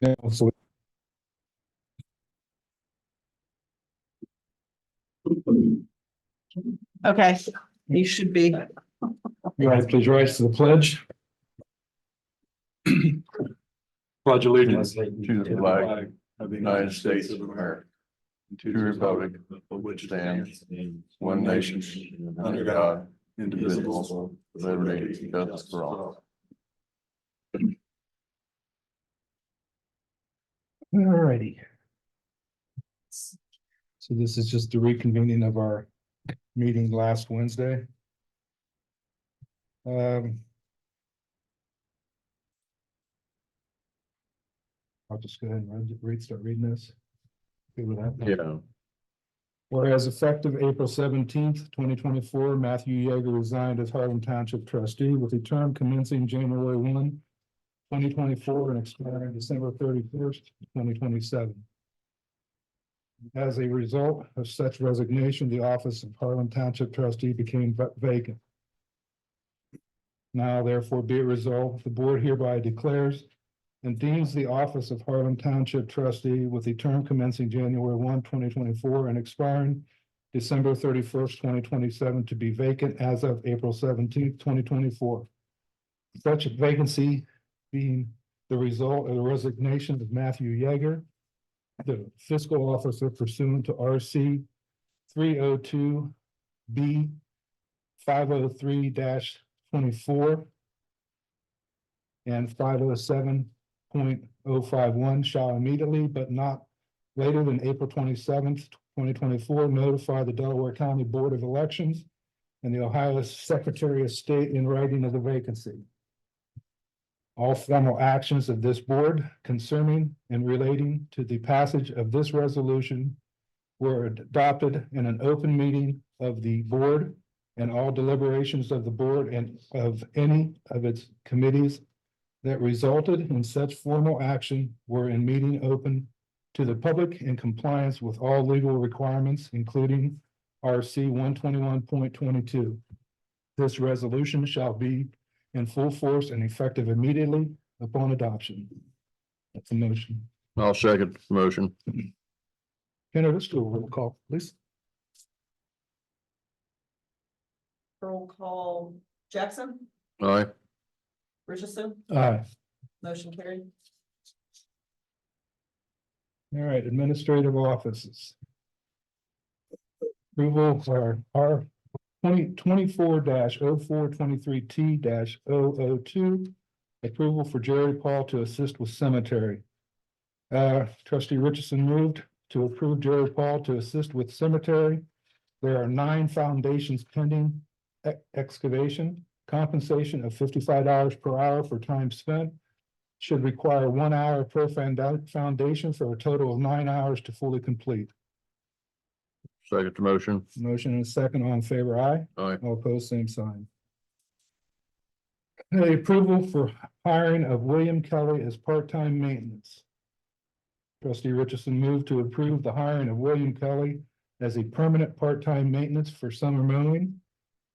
Yeah, so Okay, you should be. you guys please rise to the pledge. Pledge allegiance to the flag of the United States of America, and to the republic for which stands one nation under God, indivisible, with liberty and justice for all. Alrighty. So this is just the reconvening of our meeting last Wednesday. I'll just go ahead and start reading this. Good with that? Yeah. Whereas effective April 17th, 2024, Matthew Yeager resigned as Harlem Township trustee with a term commencing January 1, 2024 and expiring December 31st, 2027. As a result of such resignation, the office of Harlem Township trustee became vacant. Now therefore be it resolved, the board hereby declares and deems the office of Harlem Township trustee with a term commencing January 1, 2024 and expiring December 31st, 2027 to be vacant as of April 17th, 2024. Such vacancy being the result of the resignation of Matthew Yeager, the fiscal officer pursuant to RC 302B 503-24 and 507.051 shall immediately, but not later than April 27th, 2024, notify the Delaware County Board of Elections and the Ohio Secretary of State in writing of the vacancy. All formal actions of this board concerning and relating to the passage of this resolution were adopted in an open meeting of the board, and all deliberations of the board and of any of its committees that resulted in such formal action were in meeting open to the public in compliance with all legal requirements, including RC 121.22. This resolution shall be in full force and effective immediately upon adoption. That's a motion. I'll second the motion. Kenny, let's do a roll call, please. Roll call Jackson, Aye. Richardson, Aye. motion carried. All right, administrative offices. Approval for our 2024-0423T-002. Approval for Jerry Paul to assist with cemetery. Trustee Richardson moved to approve Jerry Paul to assist with cemetery. There are 9 foundations pending excavation. Compensation of $55 per hour for time spent. Should require 1 hour per foundation for a total of 9 hours to fully complete. Second the motion. Motion and a second, all in favor, aye. Aye. All opposed, same sign. The approval for hiring of William Kelly as part-time maintenance. Trustee Richardson moved to approve the hiring of William Kelly as a permanent part-time maintenance for summer mowing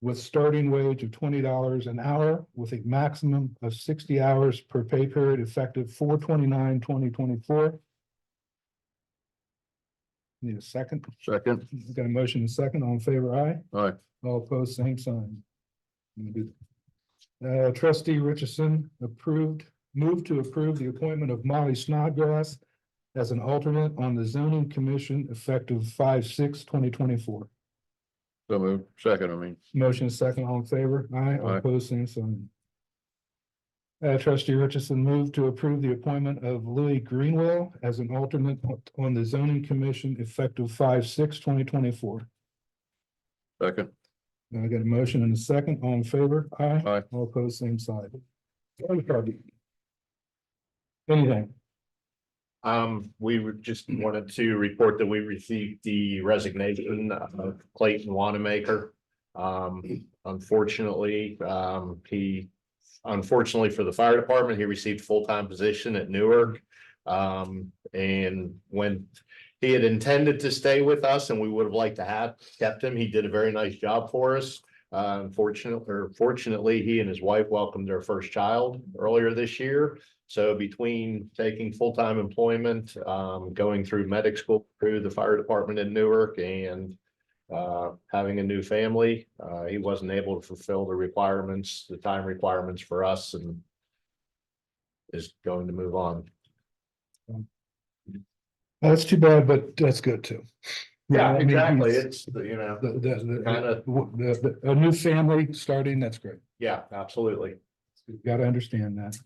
with starting wage of $20 an hour with a maximum of 60 hours per pay period effective 4/29/2024. Need a second? Second. Got a motion and a second, all in favor, aye. Aye. All opposed, same sign. Trustee Richardson moved to approve the appointment of Molly Snodgrass as an alternate on the zoning commission effective 5/6/2024. So moved. Second, Motion second, all in favor, aye. All Aye. opposed, same sign. Trustee Richardson moved to approve the appointment of Louis Greenwell as an alternate on the zoning commission effective 5/6/2024. Second. I got a motion and a second, all in favor, aye. Aye. All opposed, same side. Anything? We just wanted to report that we received the resignation of Clayton Wanamaker. Unfortunately, unfortunately for the fire department, he received full-time position at Newark. And when he had intended to stay with us and we would have liked to have kept him, he did a very nice job for us. Fortunately, he and his wife welcomed their first child earlier this year. So between taking full-time employment, going through medic school through the fire department in Newark and having a new family, he wasn't able to fulfill the time requirements for us and is going to move on. That's too bad, but that's good too. Yeah, I mean, exactly. he's- It's, you know, The a new family starting, that's great. yeah, absolutely. You've got to understand that.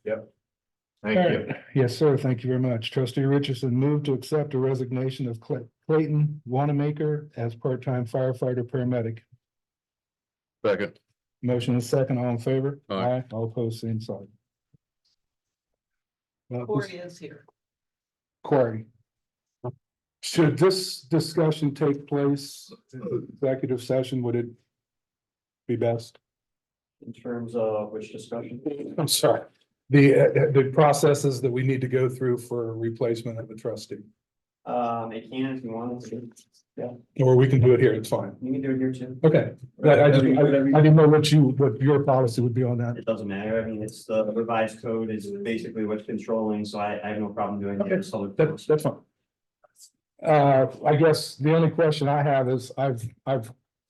Thank All you. right. Yes, sir. Thank you very much. Trustee Richardson moved to accept a resignation of Clayton Wanamaker as part-time firefighter paramedic. Second. Motion is second. All in favor? Aye. All opposed, same sign. Corey is here. Corey. Should this discussion take place in executive session, would it be best? In terms of which discussion? I'm sorry. The processes that we need to go through for replacement of the trustee, It can if you want to. or we can do it here, it's fine. You can do it here too. Okay, I didn't know what your policy would be on that. It doesn't matter. I mean, it's the revised code is basically what's controlling, so I have no problem doing Okay, it. So That's fine. I guess the only question I have is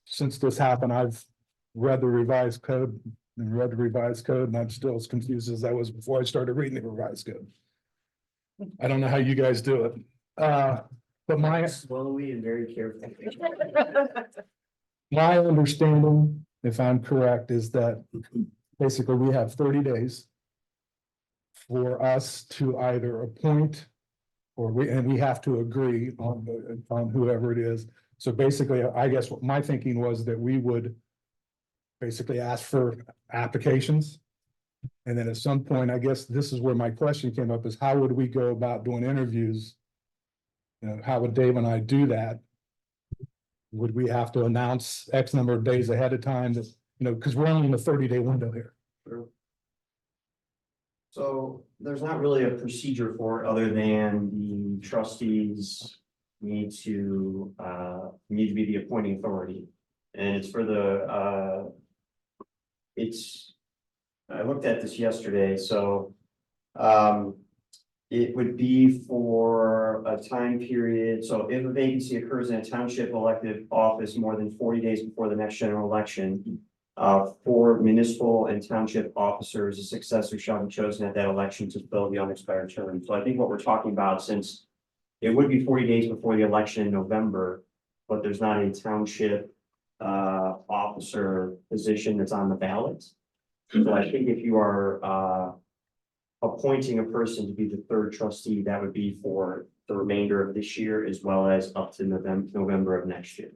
since this happened, I've read the revised code and I'm still as confused as I was before I started reading the revised code. I don't know how you guys do it. But slowly and very carefully. my understanding, if I'm correct, is that basically we have 30 days for us to either appoint or we have to agree on whoever it is. So basically, I guess what my thinking was that we would basically ask for applications. And then at some point, I guess this is where my question came up, is how would we go about doing interviews? You know, how would Dave and I do that? Would we have to announce X number of days ahead of time that, you know, because we're only in a 30-day window here. So there's not really a procedure for it other than the trustees need to be the appointing authority. And it's for the I looked at this yesterday, so it would be for a time period. So if a vacancy occurs in a township elected office more than 40 days before the next general election, for municipal and township officers, a successor shall be chosen at that election to fill the unexpired term. So I think what we're talking about, since it would be 40 days before the election in November, but there's not a township officer position that's on the ballot. So I think if you are appointing a person to be the third trustee, that would be for the remainder of this year as well as up to November of next year.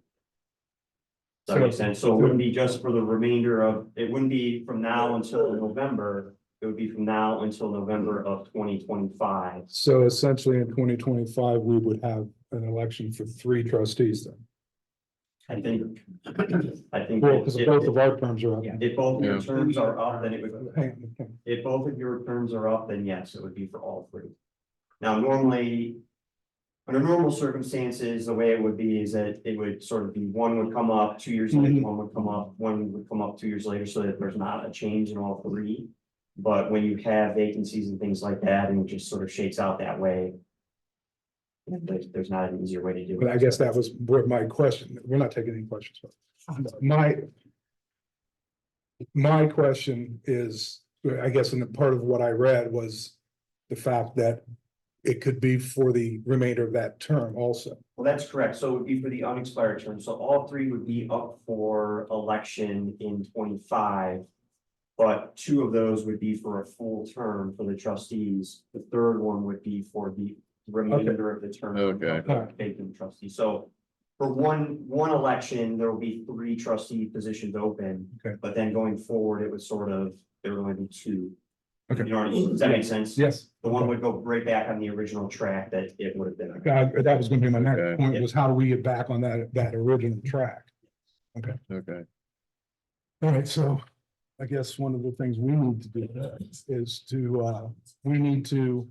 Does that make sense? So it wouldn't be just for the remainder of, it wouldn't be from now until November. It would be from now until November of 2025. So essentially in 2025, we would have an election for 3 trustees then. I think. Well, because both of our terms are up. If both of your terms are up, then it would, Hang on. if both of your terms are up, then yes, it would be for all 3. Now, normally, under normal circumstances, the way it would be is that it would sort of be one would come up 2 years later, one would come up 2 years later, so that there's not a change in all 3. But when you have vacancies and things like that, and it just sort of shakes out that way, there's not an easier way to do it. But I guess that was where my question, we're not taking any questions. But my question is, I guess in the part of what I read was the fact that it could be for the remainder of that term also. Well, that's correct. So it would be for the unexpired term. So all 3 would be up for election in 25. But 2 of those would be for a full term for the trustees. The third one would be for the remainder of the term. Okay. Of the vacant trustee. So for one election, there will be 3 trustee positions open. Okay. But then going forward, it would sort of, there would only be 2. Okay. You know what I mean? Does that make sense? Yes. The one would go right back on the original track that it would have been. That was gonna be my next Okay. point, was how do we get back on that original track? Okay. All right, so I guess one of the things we need to do is we need to.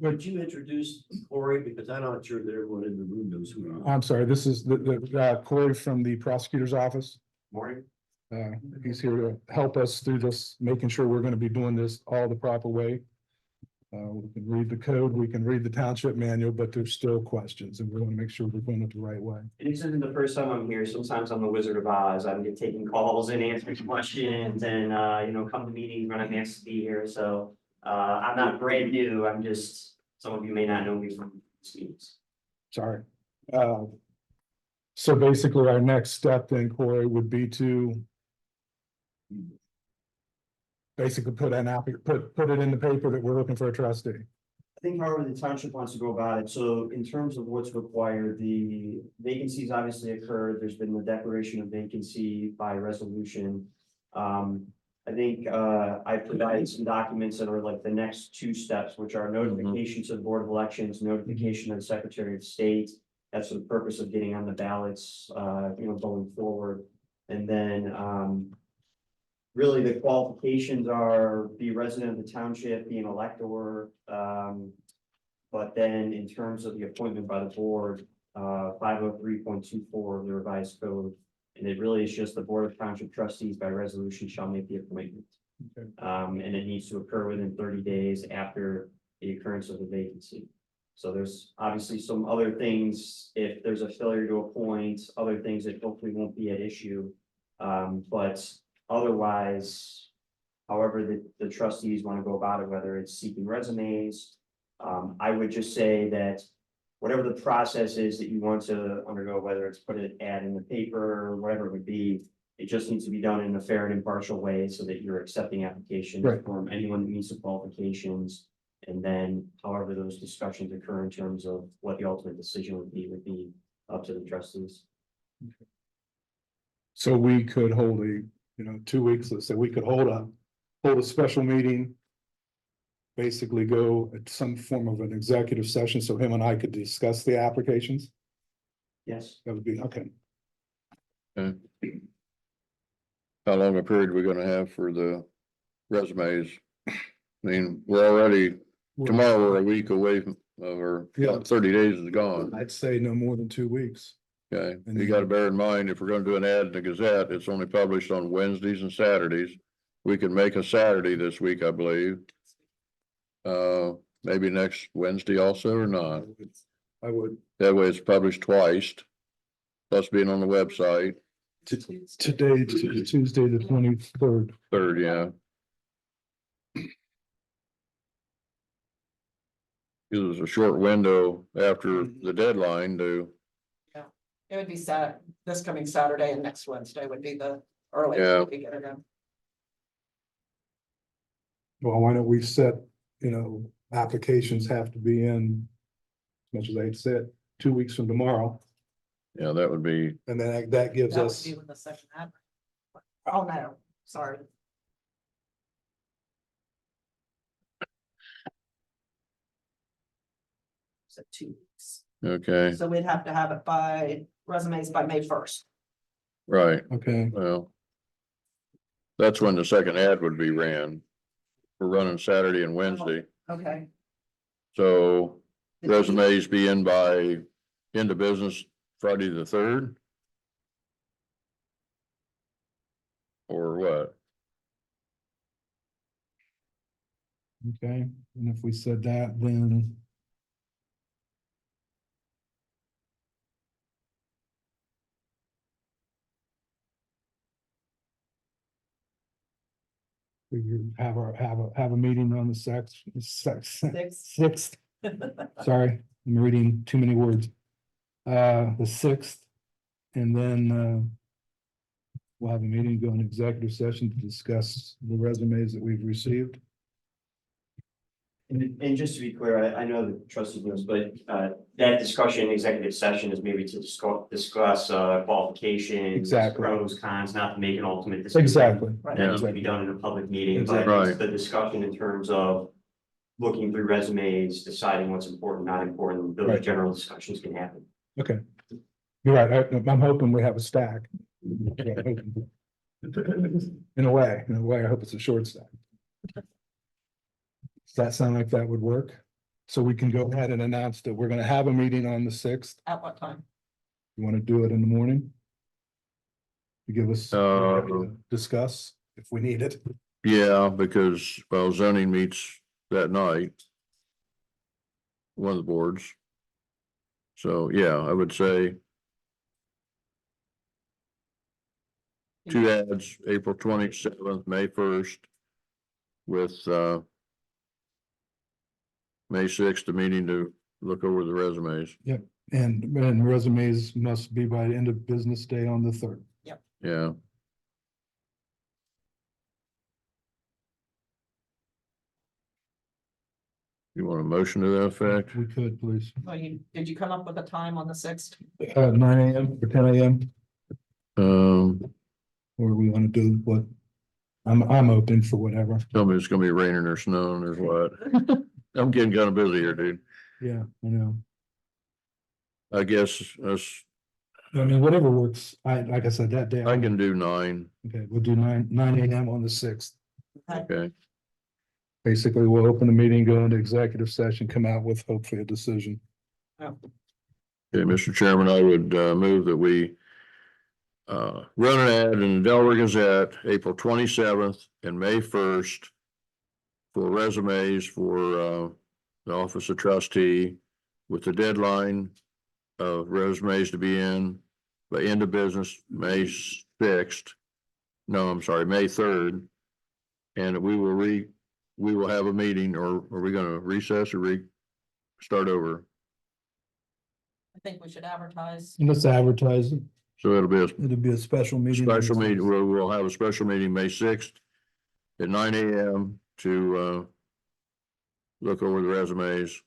Would you introduce Corey, because I'm not sure that everyone in the room knows who you are. I'm sorry, this is the Corey from the prosecutor's office. Morning. He's here to help us through this, making sure we're gonna be doing this all the proper way. We can read the code, we can read the township manual, but there's still questions, and we want to make sure we're doing it the right way. And this isn't the first time I'm here. Sometimes I'm the Wizard of Oz. I'm taking calls and answering questions and, come to meetings when I'm asked to be here. So, I'm not brand new. I'm just, some of you may not know me from these meetings. Sorry. So basically, our next step then, Corey, would be to basically put it in the paper that we're looking for a trustee. I think however the township wants to go about it, so in terms of what's required, the vacancies obviously occurred, there's been the declaration of vacancy by resolution. I think, I provided some documents that are like the next two steps, which are notification to the Board of Elections, notification to the Secretary of State. That's for the purpose of getting on the ballots, going forward. And then, really, the qualifications are be a resident of the township, be an elector. But then in terms of the appointment by the board, 503.24 of the revised code. And it really is just the Board of Township Trustees by resolution shall make the appointment. Okay. And it needs to occur within 30 days after the occurrence of the vacancy. So there's obviously some other things, if there's a failure to appoint, other things that hopefully won't be at issue. But otherwise, however, the trustees want to go about it, whether it's seeking resumes. I would just say that whatever the process is that you want to undergo, whether it's put an ad in the paper or whatever it would be, it just needs to be done in a fair and impartial way so that you're accepting applications Right. from anyone that meets the qualifications. And then however those discussions occur in terms of what the ultimate decision would be up to the trustees. So we could hold 2 weeks, let's say, we could hold a special meeting. Basically go at some form of an executive session, so him and I could discuss the applications. Yes. That would be, okay. Okay. How long a period are we gonna have for the resumes? I mean, we're already, tomorrow we're a week away from, or Yeah. 30 days is gone. I'd say no more than 2 weeks. Okay, you gotta bear in mind, if we're gonna do an ad in the Gazette, it's only published on Wednesdays and Saturdays. We can make a Saturday this week, I believe. Maybe next Wednesday also or not. I would. That way it's published twice. Plus being on the website, Today, Tuesday, the 23rd. third, yeah. It was a short window after the deadline to, It would be this coming Saturday and next Wednesday would be the Yeah. earliest we get it in. Well, why don't we set, applications have to be in, as much as I said, 2 weeks from tomorrow, yeah, that would be, and then that gives That would us, be when the second ad. Oh, no, sorry. So 2 weeks. okay, So we'd have to have it by resumes by May 1st. right, okay, well. That's when the second ad would be ran. We're running Saturday and Wednesday, Okay. so resumes be in by end of business Friday the 3rd? Or what? okay, and if we said that, then. We could have a meeting on the sixth. Sorry, I'm reading too many words. The 6th, and then, we'll have a meeting, go in executive session to discuss the resumes that we've received. And just to be clear, I know the trustee knows, but that discussion in executive session is maybe to discuss qualifications. Exactly. Pros, cons, not to make an ultimate decision. Exactly. Right. That needs to be done in a public meeting, but Exactly. it's the discussion in terms of looking through resumes, deciding what's important, not important, those Right. general discussions can happen. Okay. You're right, I'm hoping we have a stack. In a way, I hope it's a short stack. Does that sound like that would work? So we can go ahead and announce that we're gonna have a meeting on the 6th. At what time? You wanna do it in the morning? to give us, discuss if we need it. Yeah, because, well, zoning meets that night. One of the boards. So, yeah, I would say two ads, April 27th, May 1st. With, May 6th, the meeting to look over the resumes. And resumes must be by the end of business day on the 3rd. Yeah. You want a motion to that effect? We could, please. Did you come up with a time on the 6th? 9 AM or 10 AM, Um, or we want to do what? I'm open for whatever. tell me it's gonna be raining or snowing or what. I'm getting kind of busy here, dude. Yeah, I know. I guess us, I mean, whatever works. Like I said, that day. I can do 9. Okay, we'll do 9 AM on the 6th. Okay, Basically, we'll open the meeting, go into executive session, come out with hopefully a decision. okay, Mr. Chairman, I would move that we run an ad in the Delaware Gazette, April 27th and May 1st for resumes for the office of trustee, with the deadline of resumes to be in by end of business, May 6th. No, I'm sorry, May 3rd. And we will have a meeting, or are we gonna recess or start over? I think we should advertise. Let's advertise it. So it'll be a It'll be a special meeting. special meeting, we'll have a special meeting May 6th at 9 AM to look over the resumes.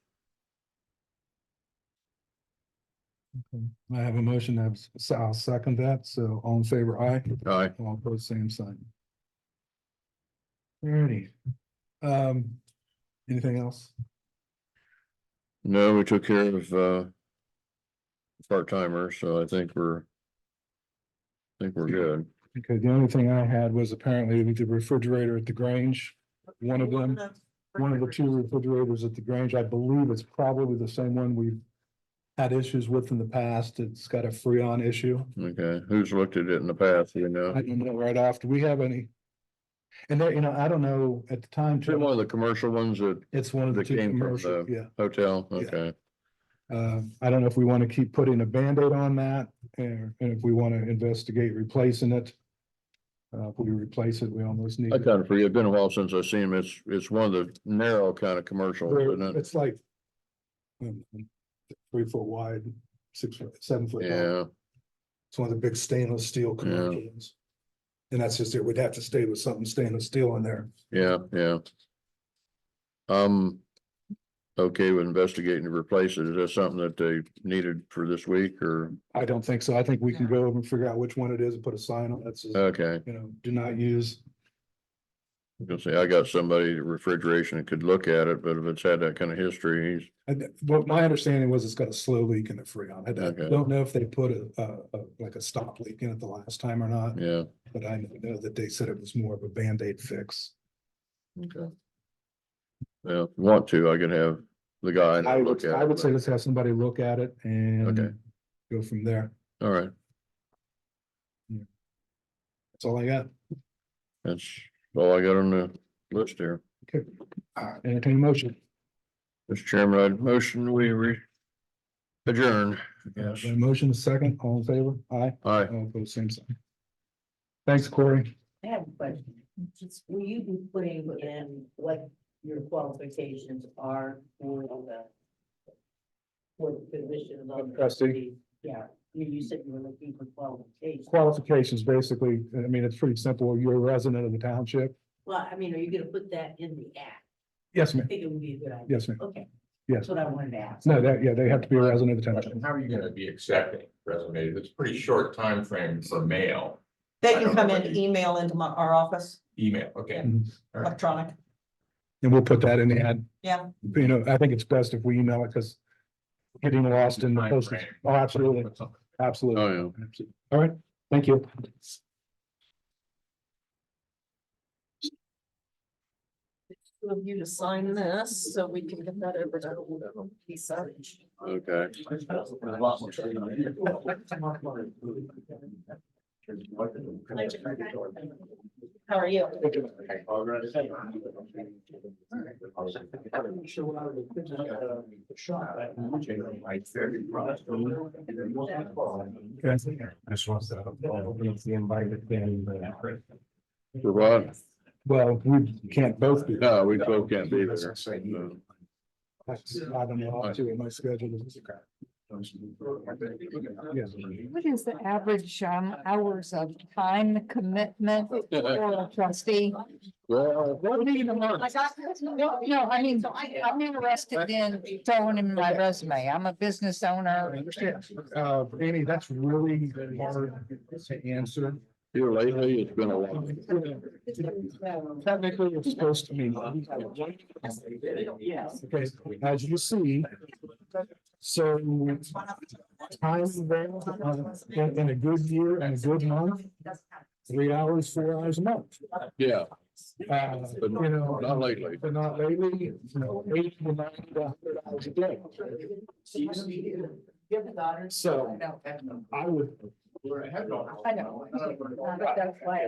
I have a motion. I'll second that. So all in favor, aye. Aye. All opposed, same sign. Alrighty. Anything else? No, we took care of part-timers, so I think we're good. Okay, the only thing I had was apparently the refrigerator at the Grange. One of the 2 refrigerators at the Grange, I believe it's probably the same one we've had issues with in the past. It's got a Freon issue. Okay, who's looked at it in the past, you know? I don't know right off. Do we have any? And there, I don't know at the time. Is it one of the commercial ones that It's one of the that 2 came from commercial, the- yeah. hotel? Yeah. Okay, I don't know if we want to keep putting a Band-Aid on that, and if we want to investigate replacing it. If we replace it, we almost need. I kind of forget, it's been a while since I've seen them. It's one of the narrow kind of commercials, isn't it? It's like 3 foot wide, 6 foot, 7 foot. tall. Yeah, It's one of the big stainless steel commercial ones. And that's just it. We'd have to stay with something stainless steel in there. yeah. Okay with investigating to replace it. Is that something that they needed for this week or? I don't think so. I think we can go over and figure out which one it is and put a sign on it. Says, Okay, do not use. I was gonna say, I got somebody at refrigeration that could look at it, but if it's had that kind of history, What my understanding was it's got a slow leak in the Freon. I Okay. don't know if they put like a stop leak in it the last time or not, yeah, but I know that they said it was more of a Band-Aid fix. okay. Well, if you want to, I could have the guy look at it. I would say let's have somebody look at it Okay. and go from there. All right, That's all I got. that's all I got on the list here. Entertain a motion. Mr. Chairman, I'd motion we adjourn. Yes, A motion is second, all in favor? Aye. aye. All opposed, same sign. Thanks, Corey. I have a question. Just, will you be putting in what your qualifications are for the position of Trustee? Yeah, you said you were looking for qualifications. Qualifications, basically, I mean, it's pretty simple. You're a resident of the township. Well, I mean, are you gonna put that in the act? Yes, I ma'am. think it would be a good idea. Yes, ma'am. Okay. Yes. That's what I wanted to ask. No, they have to be a resident of the township. How are you gonna be accepting resumes? It's a pretty short time frame for mail, They I can don't come know in, what you- email into our office, email, okay. Mhm. All right. electronic. And we'll put that in the ad. Yeah. I think it's best if we email it because getting lost in the Time postage. frame. Oh, absolutely, Put something. absolutely. Oh, Absolutely. All right, thank you. Two of you to sign this, so we can get that over to Lisa. Okay. How are you? For what? Well, we can't both be. No, we both can't be there. That's- I don't know, I'll see what my schedule is. Yeah. What is the average hours of time commitment for a trustee? Well, No, I mean, I'm interested in throwing in my resume. I'm a business I owner. understand. Annie, that's really hard to answer. here lately, it's been a while. Technically, it's supposed to mean. Okay, as you see. So. Time available, in a good year and a good month. 3 hours, 4 hours a month. Yeah, But you know. not lately. But not lately, you know, 80 to 90 to 100 hours a day. So I would. I know. But that's why.